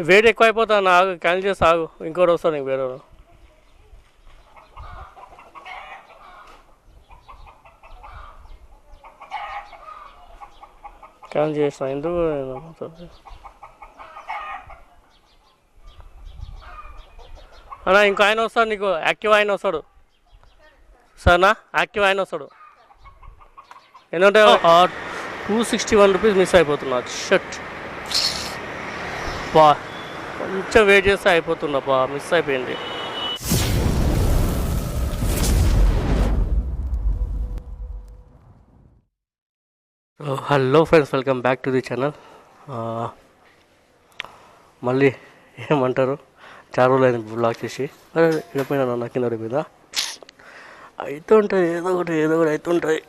Wait ఎక్కువ అయిపోతాను, ఆగు క్యాన్సిల్ చేసి ఆగు, ఇంకోటి వస్తాను నీకు వేరే క్యాన్సిల్ చేసిన ఎందుకు అన్నా. ఇంకో ఆయన వస్తాడు నీకు, యాక్టివ్ ఆయన వస్తాడు సరేనా, యాక్టివ్ ఆయన వస్తాడు. ఎందుకంటే 261 రూపీస్ మిస్ అయిపోతున్నా. షర్ట్ బా కొంచెం వెయిట్ చేస్తే అయిపోతున్నా బా, మిస్ అయిపోయింది. Hello friends, welcome back to the channel. మళ్ళీ ఏమంటారు, చాలా రోజులు అయింది బ్లాగ్ చేసి. వెళ్ళిపోయినా నా కింద మీద అవుతుంటుంది, ఏదో ఒకటి అవుతుంటుంది.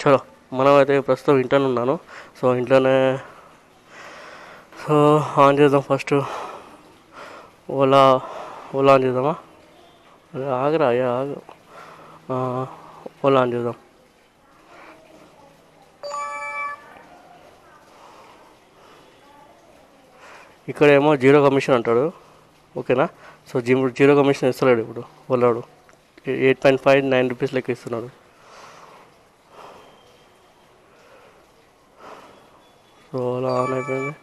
చలో, మనమైతే ప్రస్తుతం ఇంట్లోనే ఉన్నాను. సో ఇంట్లోనే ఆన్ చేద్దాం. ఫస్ట్ ఓలా ఆన్ చేద్దామా? ఆగరా ఆగు, ఓలా ఆన్ చేద్దాం. ఇక్కడేమో 0 కమిషన్ అంటాడు, ఓకేనా. సో జీరో కమిషన్ ఇస్తలేడు ఇప్పుడు ఓలాడు. 8.59 రూపీస్ లెక్క ఇస్తున్నాడు. సో ఓలా ఆన్ అయిపోయింది.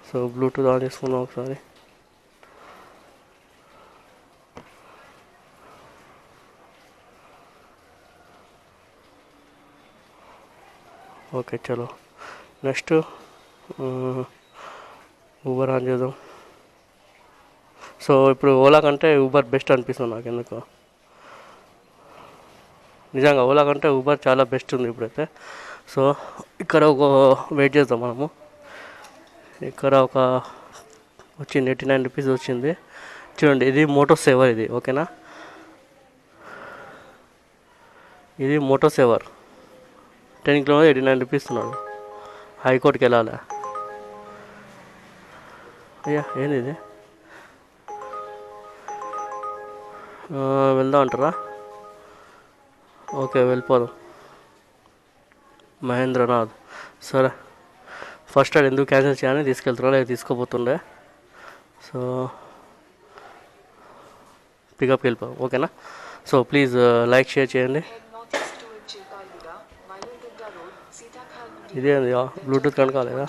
సో బ్లూటూత్ ఆన్ చేసుకుందాం ఒకసారి. ఓకే చలో, నెక్స్ట్ ఊబర్ ఆన్ చేద్దాం. సో ఇప్పుడు ఓలా కంటే ఊబర్ బెస్ట్ అనిపిస్తుంది నాకు ఎందుకు. నిజంగా ఓలా కంటే ఊబర్ చాలా బెస్ట్ ఉంది ఇప్పుడైతే. సో ఇక్కడ ఒక వెయిట్ చేద్దాం మనము. ఇక్కడ ఒక వచ్చింది 89 రూపీస్ వచ్చింది. చూడండి, ఇది మోటో సేవర్, ఇది ఓకేనా. ఇది మోటో సేవర్ 10 కిలోమీటర్ 89 రూపీస్ ఇస్తున్నాడు. హైకోర్టుకి వెళ్ళాలి. అయ్యా ఏంది ఇది, వెళ్దాం అంటారా? ఓకే వెళ్ళిపోదాం. మహేంద్రనాథ్, సరే. ఫస్ట్ అది ఎందుకు క్యాన్సిల్ చేయాలని తీసుకెళ్తున్నా, లేదా తీసుకోపోతుండే. సో పికప్కి వెళ్ళిపోదాం, ఓకేనా. సో ప్లీజ్ లైక్ షేర్ చేయండి. ఇదేంది బ్లూటూత్ కనుకాలేదా?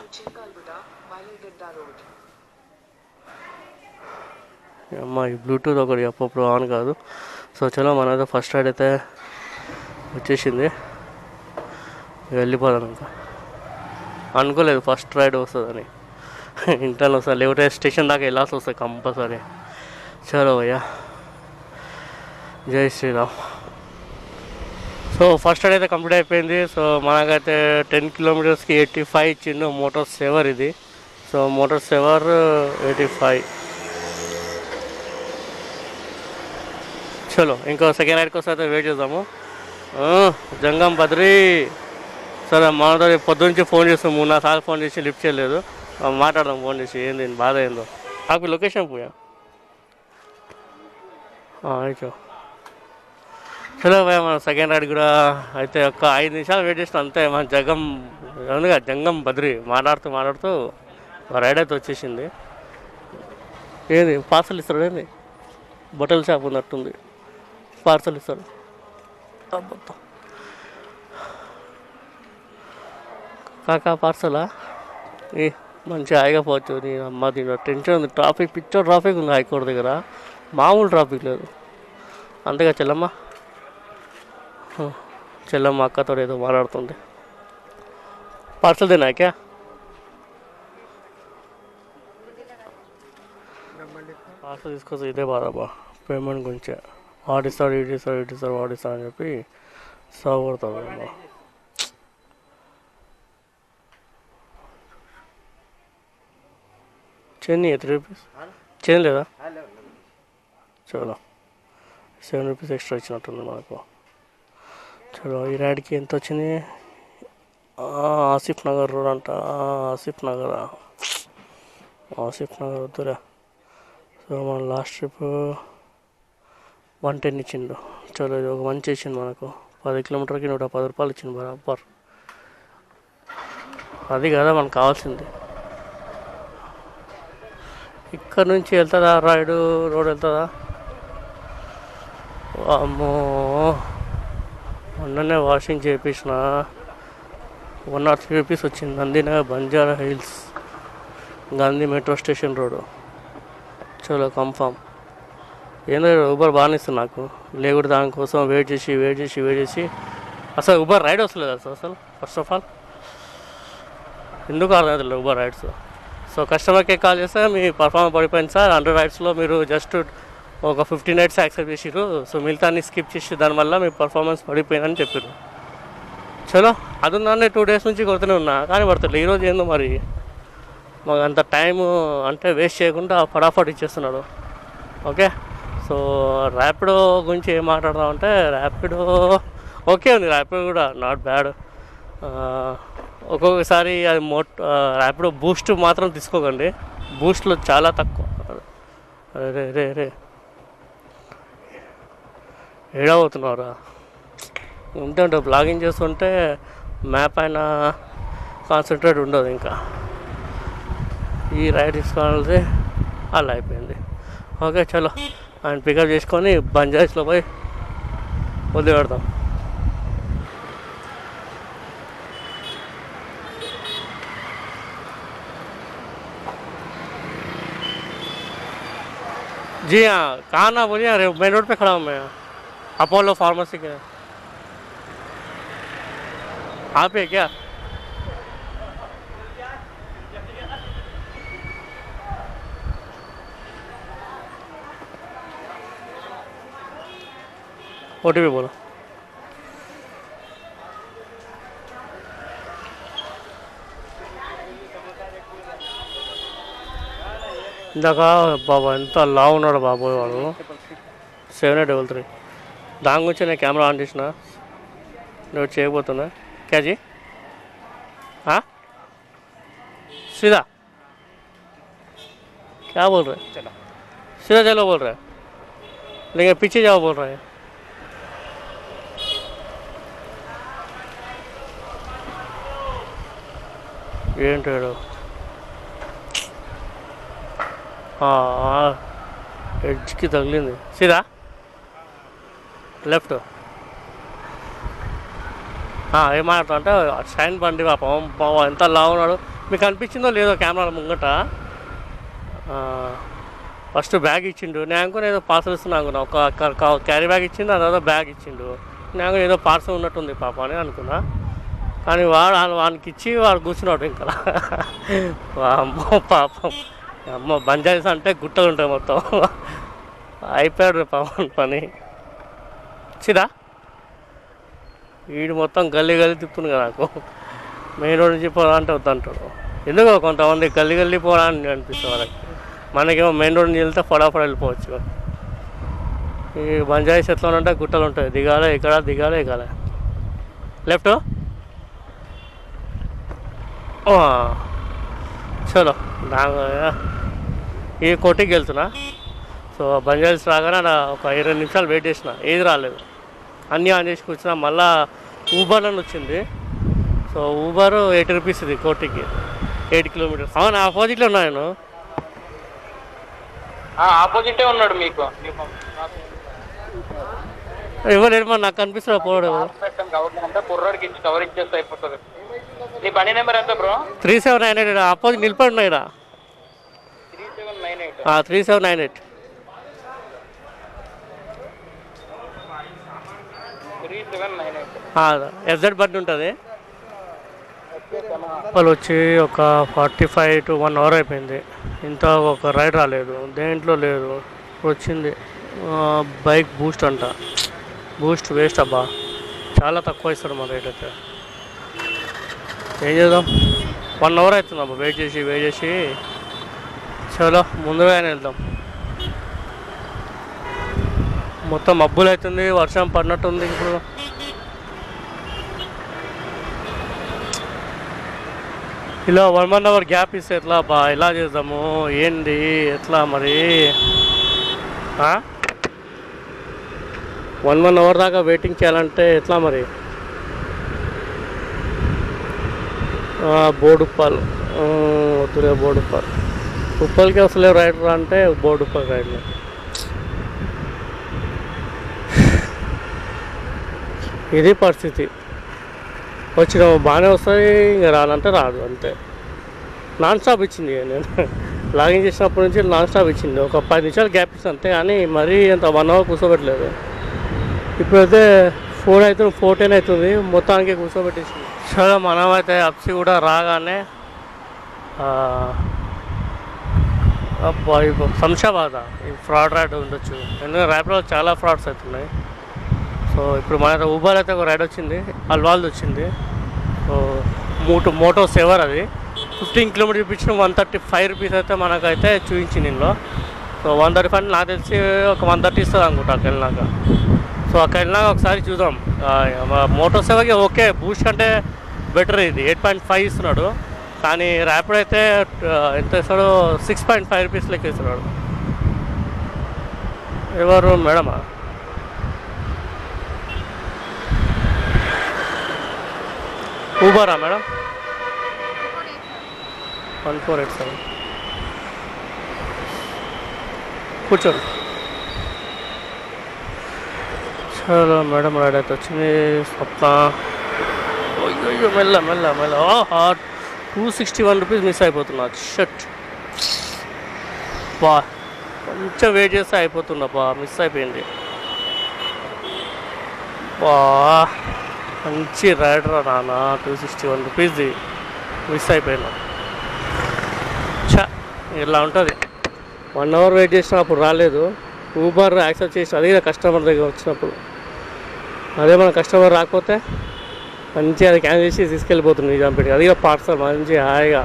అమ్మ ఈ బ్లూటూత్ ఒకటి అప్పుడప్పుడు ఆన్ కాదు. సో చలో, మనైతే ఫస్ట్ రైడ్ అయితే వచ్చేసింది. వెళ్ళిపోదాం. ఇంకా అనుకోలేదు ఫస్ట్ రైడ్ వస్తుందని. ఇంటర్నల్ వస్తుంది, లేకపోతే స్టేషన్ దాకా వెళ్ళాల్సి వస్తుంది కంపల్సరీ. చలో భయ్యా, జై శ్రీరామ్. సో ఫస్ట్ రైడ్ అయితే కంప్లీట్ అయిపోయింది. సో మనకైతే 10 కిలోమీటర్స్కి 85 ఇచ్చిండు మోటార్ సేవర్ ఇది. So motor saver 85. చలో, ఇంకో సెకండ్ రైడ్ కోసం అయితే వెయిట్ చేద్దాము. జంగం బద్రి, సరే మనతో పొద్దున్నుంచి ఫోన్ చేస్తాం, 3-4 సార్లు ఫోన్ చేసి లిఫ్ట్ చేయలేదు. మాట్లాడదాం ఫోన్ చేసి, ఏంది బాధ ఏందో. నాకు లొకేషన్ పోయా అయిచో. చలో భయ, మన సెకండ్ రైడ్ కూడా అయితే ఒక 5 నిమిషాలు వెయిట్ చేసిన అంతే. మన జంగం బద్రి మాట్లాడుతూ రైడ్ అయితే వచ్చేసింది. ఏంది పార్సల్ ఇస్తాడు, ఏంది బట్టల షాప్ ఉన్నట్టుంది, పార్సల్ ఇస్తాడు. అబ్బా కాకా పార్సలా, ఏ మంచిగా హాయిగా పోవచ్చు. నీ అమ్మ దీని టెన్షన్ ఉంది, ట్రాఫిక్ పిచ్చో ట్రాఫిక్ ఉంది హైకోర్టు దగ్గర, మామూలు ట్రాఫిక్ లేదు. అంతేగా చెల్లమ్మ అక్కతో ఏదో మాట్లాడుతుంది. పార్సల్ దేనాక్యా? పార్సల్ తీసుకొస్తే ఇదే బాధబ్బా, పేమెంట్ గురించే. వాడిస్తాడు వాడిస్తాడు అని చెప్పి సాగుతాడు అమ్మా. చైన్ 3 రూపీస్ చైన్ లేదా? చలో 7 రూపీస్ ఎక్స్ట్రా ఇచ్చినట్టుంది మనకు. చలో, ఈ రైడ్కి ఎంత వచ్చింది? ఆసిఫ్ నగర్ రోడ్ అంట. ఆసిఫ్ నగర్ వద్దురా. సో మన లాస్ట్ ట్రిప్ 110 ఇచ్చిండు. చలో, ఇది ఒక మంచి ఇచ్చింది మనకు. 10 కిలోమీటర్కి 110 రూపాయలు ఇచ్చింది బరాబర్. అది కదా మనకు కావాల్సింది. ఇక్కడ నుంచి వెళ్తుందా రోడ్ వెళ్తుందా? అమ్మో, మొన్ననే వాషింగ్ చేయించిన 103 రూపీస్ వచ్చింది. Nandinagar Banjara hills Gandhi metro station road. చలో కన్ఫామ్. ఏందో ఊబర్ బాగానే ఇస్తుంది నాకు, లేకుంటే దానికోసం వెయిట్ చేసి అసలు ఊబర్ రైడ్ వస్తలేదు అసలు. ఫస్ట్ ఆఫ్ ఆల్ ఎందుకు అర్థం అవుతుంది ఊబర్ రైడ్స్. సో కస్టమర్కి కాల్ చేస్తే మీ పర్ఫార్మెన్స్ పడిపోయింది సార్, 100 రైడ్స్లో మీరు జస్ట్ ఒక 15 రైడ్స్ యాక్సెప్ట్ చేసిరు, సో మిగతా అన్ని స్కిప్ చేసి దానివల్ల మీ పర్ఫార్మెన్స్ పడిపోయిందని చెప్పారు. చలో అది ఉందని 2 డేస్ నుంచి కొడుతూనే ఉన్నా, కానీ పడుతుంది. ఈరోజు ఏందో మరి మాకు అంత టైము అంటే వేస్ట్ చేయకుండా ఫటాఫట్ ఇచ్చేస్తున్నాడు. ఓకే, సో ర్యాపిడో గురించి ఏం మాట్లాడదామంటే, ర్యాపిడో ఓకే ఉంది, ర్యాపిడో కూడా నాట్ బ్యాడ్. ఒక్కొక్కసారి అది ర్యాపిడో బూస్ట్ మాత్రం తీసుకోకండి, బూస్ట్లో చాలా తక్కువ. రే ఏడవుతున్నారా? ఉంటే బ్లాగింగ్ చేస్తుంటే మ్యాప్ అయినా కాన్సన్ట్రేట్ ఉండదు. ఇంకా ఈ రైడ్ తీసుకోవాలంటే అలా అయిపోయింది. ఓకే చలో, ఆయన పికప్ చేసుకొని బంజారాస్లో పోయి వదిలిపెడతాం. जी हाँ, कहाँ ना बोलिए, अरे मेन रोड पे खड़ा हूँ मैं, अपोलो फार्मेसी के। आप है क्या? OTP बोलो. ఇందాక బాబా ఎంత లావు ఉన్నాడు బాబోయ్ వాడు. 7833 దాని గురించి నేను కెమెరా ఆన్ చేసిన, నేను చేయబోతున్నా. క్యాజీ सीधा क्या बोल रहे? सीधा चलो बोल रहे, लेकिन पीछे जाओ बोल रहे हैं. ఏంటాడు ఎడ్జ్కి తగిలింది. సీదా లెఫ్ట్. ఏమాడతా అంటే షైన్ బండి పాపం ఎంత లావు ఉన్నాడు. మీకు అనిపించిందో లేదో కెమెరా ముంగట. ఫస్ట్ బ్యాగ్ ఇచ్చిండు, నేను అనుకుని ఏదో పార్సల్ ఇస్తున్నా అనుకున్నా. ఒక క్యారీ బ్యాగ్ ఇచ్చిండు, అదేదో బ్యాగ్ ఇచ్చిండు. నేను ఏదో పార్సల్ ఉన్నట్టుంది పాప అని అనుకున్నా. కానీ వానికి ఇచ్చి వాడు కూర్చున్నాడు ఇంకా. అమ్మో పాపం, అమ్మ బంజారీస్ అంటే గుట్టలు ఉంటాయి మొత్తం. అయిపోయాడు పాపం పని. చిదా వీడు మొత్తం గల్లీ తిప్పుతుంది కదా నాకు. మెయిన్ రోడ్ నుంచి పోరా అంటే వద్దంటాడు. ఎందుకో కొంతమంది గల్లీ పోరా అని అనిపిస్తుంది వాళ్ళకి. మనకేమో మెయిన్ రోడ్ నుంచి వెళ్తే ఫటాఫట్ వెళ్ళిపోవచ్చు. ఈ బంజారీస్ ఎట్లా ఉంటే గుట్టలు ఉంటాయి, దిగాలి ఎగాలి. లెఫ్ట్. చలో ఈ కోటికి వెళ్తున్నా. సో బంజారీస్ రాగానే ఒక 20 నిమిషాలు వెయిట్ చేసిన, ఏది రాలేదు. అన్నీ ఆన్ చేసి కూర్చున్నా. మళ్ళీ ఊబర్ అని వచ్చింది. సో ఊబర్ 80 రూపీస్ ఇది కోటికి, 8 కిలోమీటర్స్. అవును, ఆపోజిట్లో ఉన్నా నేను. ఆపోజిటే ఉన్నాడు మీకు. ఇవ్వలేదు మరి, నాకు కనిపిస్తుంది పోవడం. కుర్రాడికి ఇచ్చి కవర్ ఇచ్చేస్తే అయిపోతుంది. నీ బండి నెంబర్ ఎంత బ్రో? 3798. ఆపోజిట్ నిలబడి ఉన్నాయిరా. 3798. ఎస్జెడ్ బండి ఉంటుంది. వాళ్ళు వచ్చి ఒక 45 to 1 hour అయిపోయింది. ఇంత ఒక రైడ్ రాలేదు, దేంట్లో లేదు. వచ్చింది బైక్ బూస్ట్ అంట. బూస్ట్ వేస్ట్ అబ్బా, చాలా తక్కువ ఇస్తాడు మా రేట్ అయితే. ఏం చేద్దాం, 1 hour అవుతుంది అబ్బా వెయిట్ చేసి. చలో ముందుగానే వెళ్దాం. మొత్తం మబ్బులు అవుతుంది, వర్షం పడినట్టుంది. ఇప్పుడు ఇలా 1 hour గ్యాప్ ఇస్తే ఎట్లా బా, ఎలా చేద్దాము ఏంటి ఎట్లా మరి? 1 hour దాకా వెయిటింగ్ చేయాలంటే ఎట్లా మరి? బోడుప్పాలు వద్దులే, బోడుప్పాలు ఉప్పల్కి అసలే రైడర్ అంటే బోర్డు ఉప్పల్ రైడ్లో. ఇది పరిస్థితి. వచ్చిన బాగానే వస్తుంది, ఇంకా రానంటే రాదు అంతే. నాన్ స్టాప్ ఇచ్చింది నేను లాగిన్ చేసినప్పటి నుంచి నాన్ స్టాప్ ఇచ్చింది. ఒక 10 నిమిషాలు గ్యాప్ ఇచ్చింది అంతే, కానీ మరీ అంత 1 అవర్ కూర్చోబెట్టలేదు. ఇప్పుడైతే 4 అవుతుంది, 4:10 అవుతుంది, మొత్తానికి కూర్చోబెట్టేసింది. సరే మనమైతే అప్సి కూడా రాగానే శంషాబాద్ ఈ ఫ్రాడ్ రైడ్ ఉండొచ్చు, ఎందుకంటే ర్యాపిడోలో చాలా ఫ్రాడ్స్ అవుతున్నాయి. సో ఇప్పుడు మన ఊబర్ అయితే ఒక రైడ్ వచ్చింది, అల్వాల్ది వచ్చింది. సో మోటో సేవర్ అది 15 కిలోమీటర్ చూపించిన 135 రూపీస్ అయితే మనకైతే చూపించింది ఇందులో. సో 135 నాకు తెలిసి ఒక 130 ఇస్తుంది అనుకుంటా అక్కడ వెళ్ళినాక. సో అక్కడ వెళ్ళినాక ఒకసారి చూద్దాం. మోటో సేవకి ఓకే, బూస్ట్ కంటే బెటర్ ఇది 8.5 ఇస్తున్నాడు, కానీ ర్యాపిడ్ అయితే ఎంత ఇస్తాడు, 6.5 రూపీస్ లెక్క ఇస్తున్నాడు. ఎవరు మేడమా? ఊబరా మేడం? 1487 కూర్చోండి. చలో మేడం రైడ్ అయితే వచ్చింది. స్వప్న అయ్యో మెల్ల మెల్ల మెల్ల 261 రూపీస్ మిస్ అయిపోతున్నా. షట్ బా, కొంచెం వెయిట్ చేస్తే అయిపోతున్నా బా, మిస్ అయిపోయింది బా. మంచి రైడర్ నాన్న, 261 రూపీస్ది మిస్ అయిపోయినా. చా, ఇలా ఉంటుంది. 1 అవర్ వెయిట్ చేసినా అప్పుడు రాలేదు. ఊబర్ యాక్సెప్ట్ చేసి అది కస్టమర్ దగ్గర వచ్చినప్పుడు, అదే మన కస్టమర్ రాకపోతే మంచిగా అది క్యాన్సిల్ చేసి తీసుకెళ్ళిపోతుంది నిజాంపేట. అది పార్సల్ మంచి హాయిగా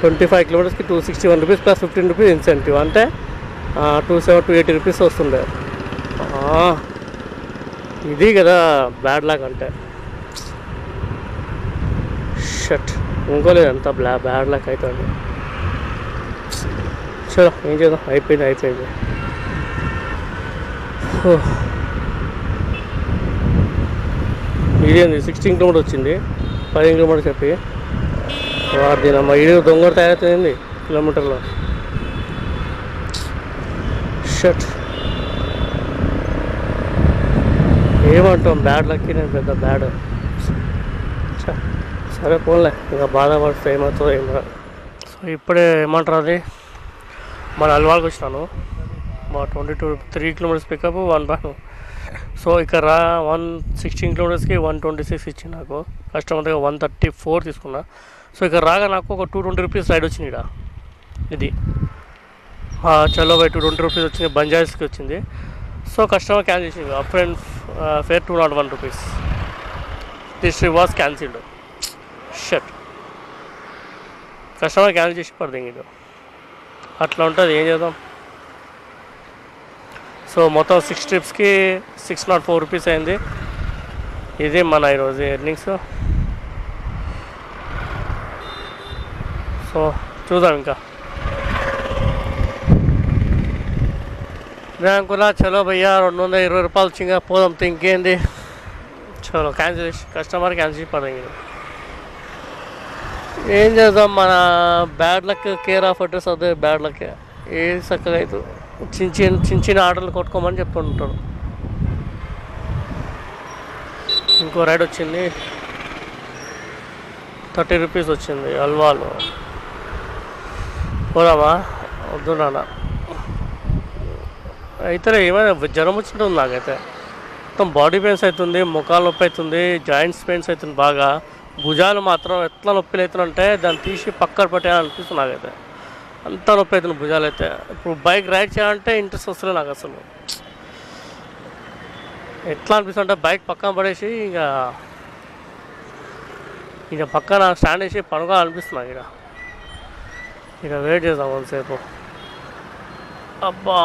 25 కిలోమీటర్స్కి 261 రూపీస్ ప్లస్ 15 రూపీస్ ఇన్సెంటివ్, అంటే 280 రూపీస్ వస్తుండే. ఇది కదా బ్యాడ్ లాక్ అంటే. షట్, ఇంకోలేదు అంత బ్యాడ్ లాక్ అవుతుంది. చలో ఏం చేద్దాం, అయిపోయింది. ఇదేంది 16 కిలోమీటర్ వచ్చింది, 15 కిలోమీటర్ చెప్పి దీనమ్మ ఇది దొంగ తయారవుతుంది కిలోమీటర్లో. షట్, ఏమంటాం, బ్యాడ్ లక్కి నేను పెద్ద బ్యాడ్. సరే పోన్లే, ఇంకా బాధపడితే ఏమవుతుందో ఏమో. సో ఇప్పుడే ఏమంటారు అది, మన అల్వాల్కి వచ్చినాను. మా 3 కిలోమీటర్స్ పికప్ 1 సో ఇక్కడ 16 కిలోమీటర్స్కి 126 ఇచ్చి నాకు కస్టమర్ దగ్గర 134 తీసుకున్నా. సో ఇక్కడ రాగా నాకు ఒక 220 రూపీస్ రైడ్ వచ్చింది. ఇక్కడ ఇది చలో బై 220 రూపీస్ వచ్చింది, బంజారాస్కి వచ్చింది. సో కస్టమర్ క్యాన్సిల్ చేసింది, friend fair 201 rupees, this was cancelled. Shut, customer cancel చేసి పడుతుంది ఇది. అట్లా ఉంటుంది, ఏం చేద్దాం. సో మొత్తం 6 ట్రిప్స్కి 604 రూపీస్ అయింది. ఇది మన ఈరోజు ఎర్నింగ్స్. సో చూద్దాం. ఇంకా నేను అనుకున్నా చలో భయ్యా 220 రూపాయలు వచ్చింగా పోదాం, ఇంకేంది. చలో క్యాన్సిల్ చేసి కస్టమర్ క్యాన్సిల్ చేసి పడింది. ఏం చేద్దాం, మన bad luck care of address అదే బ్యాడ్ లక్. ఏది చక్కగా అవుతుంది, చిన్న ఆర్డర్లు కొట్టుకోమని చెప్తుంటాడు. ఇంకో రైడ్ వచ్చింది, 30 రూపీస్ వచ్చింది అల్వాలో. పోదామా? వద్దు నాన్న. అయితే ఏమైనా జ్వరం వచ్చినట్టుంది నాకైతే. మొత్తం బాడీ పెయిన్స్ అవుతుంది, ముఖాలు నొప్పి అవుతుంది, జాయింట్స్ పెయిన్స్ అవుతుంది బాగా. భుజాలు మాత్రం ఎట్లా నొప్పిలు అవుతుందంటే దాన్ని తీసి పక్కన పెట్టాలనిపిస్తుంది నాకైతే, అంత నొప్పి అవుతుంది భుజాలు అయితే. ఇప్పుడు బైక్ రైడ్ చేయాలంటే ఇంట్రెస్ట్ వస్తుంది నాకు అసలు. ఎట్లా అనిపిస్తుంది అంటే బైక్ పక్కన పడేసి ఇక పక్కన స్టాండ్ వేసి పడుకోవాలనిపిస్తుంది నాకు. ఇక వెయిట్ చేద్దాం కొంతసేపు. అబ్బా,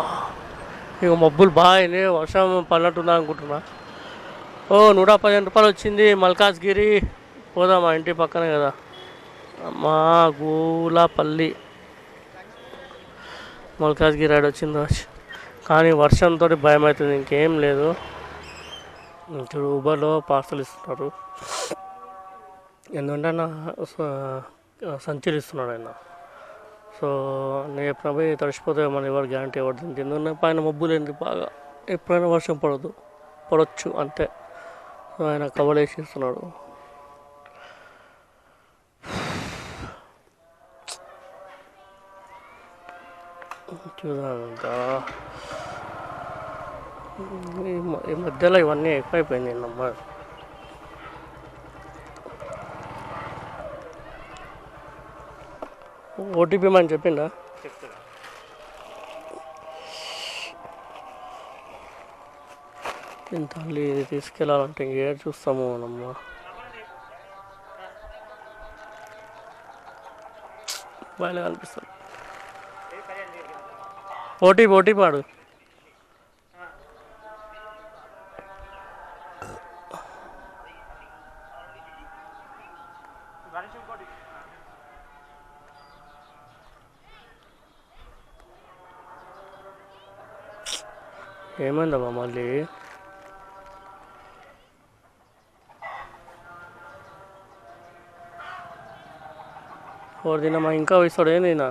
ఇక మబ్బులు బాగా అయినాయి, వర్షం పడినట్టుందా అనుకుంటున్నా. 115 రూపాయలు వచ్చింది మల్కాజ్గిరి. పోదామా, ఇంటి పక్కనే కదా. అమ్మా గూలాపల్లి మల్కాజ్గిరి రైడ్ వచ్చింది, కానీ వర్షంతో భయం అవుతుంది, ఇంకేం లేదు. ఇప్పుడు ఊబర్లో పార్సల్ ఇస్తున్నారు, ఎందుకంటే నా సంచులు ఇస్తున్నాడు ఆయన. సో నేను చెప్పిన పోయి తడిసిపోతే మన ఎవరు గ్యారంటీ ఇవ్వదు. కింద పైన మబ్బులేంది బాగా, ఎప్పుడైనా వర్షం పడవచ్చు అంతే. సో ఆయన కవర్ వేసిస్తున్నాడు. చూద్దాం ఈ మధ్యలో ఇవన్నీ ఎక్కువైపోయింది నంబర్. ఓటీపీ మనం చెప్పిందా? ఇంత ఇది తీసుకెళ్ళాలంటే ఇంకేం చూస్తాము మనమ్మ. బాగా కనిపిస్తుంది. ఓటీపీ వాడు ఏమైందమ్మా మళ్ళీ? తినమ్మా ఇంకా ఇస్తాడు ఏంది నా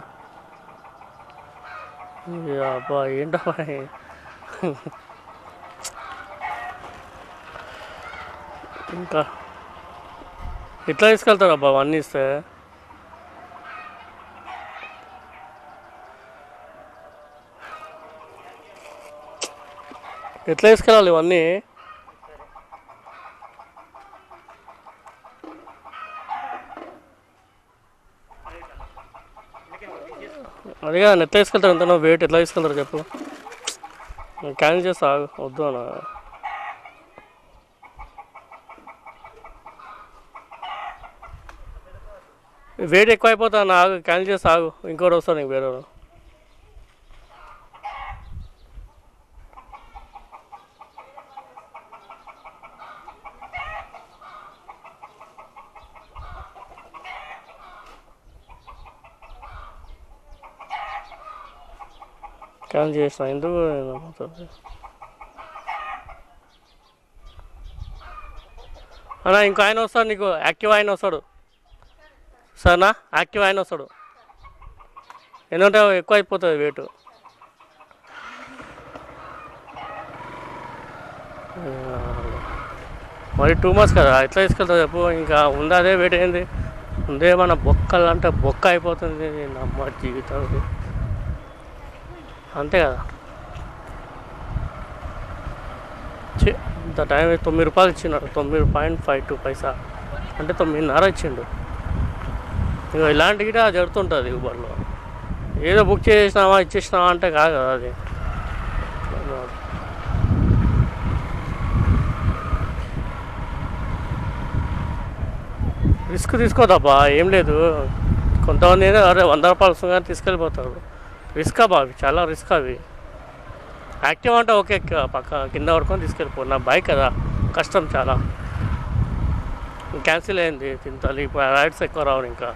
అబ్బా ఏంటమ్మా ఇంకా ఎట్లా తీసుకెళ్తారు అబ్బా అవన్నీ ఇస్తే? ఎట్లా తీసుకెళ్ళాలి ఇవన్నీ? అదిగా ఎట్లా తీసుకెళ్తారు? ఎంత వెయిట్ ఎట్లా తీసుకెళ్తారు చెప్పు? క్యాన్సిల్ చేస్తా వద్దు అన్న. వెయిట్ ఎక్కువ అయిపోతా అన్న, ఆగు క్యాన్సిల్ చేస్తా ఆగు, ఇంకోటి వస్తాను నీకు వేరే. క్యాన్సిల్ చేసిన ఎందుకు అన్నా? ఇంకో ఆయన వస్తాడు నీకు, యాక్టివ్ ఆయన వస్తాడు సరేనా? యాక్టివ్ ఆయన వస్తాడు, ఎందుకంటే ఎక్కువ అయిపోతుంది వెయిట్. మరి 2 months కదా, ఎట్లా తీసుకెళ్తావు చెప్పు? ఇంకా ఉందా అదే వెయిట్ అయింది, ఉందే మన బొక్కలు అంటే బొక్క అయిపోతుంది నమ్మ జీవితం అంతే కదా. ఇంత టైం 9 రూపాయలు ఇచ్చినాడు, 9.52 పైసా అంటే 9.5 ఇచ్చిండు. ఇక ఇలాంటి గిట జరుగుతుంటుంది ఊబర్లో. ఏదో బుక్ చేసినావా ఇచ్చేసినావా అంటే కాదు కదా అది. రిస్క్ తీసుకోదబ్బా, ఏం లేదు. కొంతమంది అరే 100 రూపాయలు వస్తుంది తీసుకెళ్ళిపోతారు. రిస్క్ అబ్బా అవి, చాలా రిస్క్ అవి. యాక్టివ్ అంటే ఓకే, పక్క కింద వరకు తీసుకెళ్ళిపో. నా బైక్ కదా, కష్టం చాలా. క్యాన్సిల్ అయింది తింటాలి, ఇప్పుడు రైడ్స్ ఎక్కువ రావు ఇంకా.